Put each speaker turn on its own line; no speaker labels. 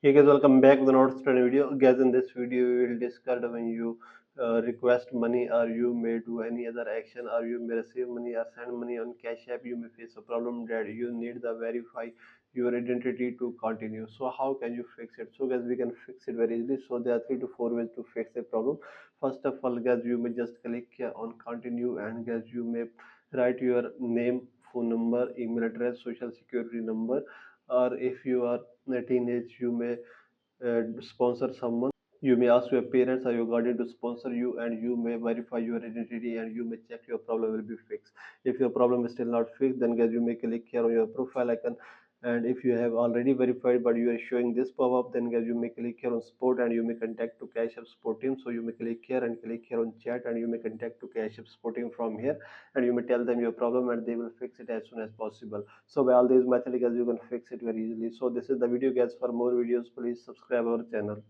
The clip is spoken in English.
Hey guys, welcome back to the Notes Study video. Guys, in this video, we will discuss when you request money or you may do any other action or you may receive money or send money on Cash App, you may face a problem that you need to verify your identity to continue. So how can you fix it? So guys, we can fix it very easily. So there are 3 to 4 ways to fix the problem. First of all, guys, you may just click here on continue and guys, you may write your name, phone number, email address, social security number, or if you are a teenage, you may sponsor someone. You may ask your parents or your guardian to sponsor you, and you may verify your identity and you may check your problem will be fixed. If your problem is still not fixed, then guys, you may click here on your profile icon. And if you have already verified but you are showing this pop-up, then guys, you may click here on support and you may contact to Cash App support team. So you may click here and click here on chat and you may contact to Cash App support team from here, and you may tell them your problem and they will fix it as soon as possible. So by all these methods, guys, you can fix it very easily. So this is the video, guys. For more videos, please subscribe our channel.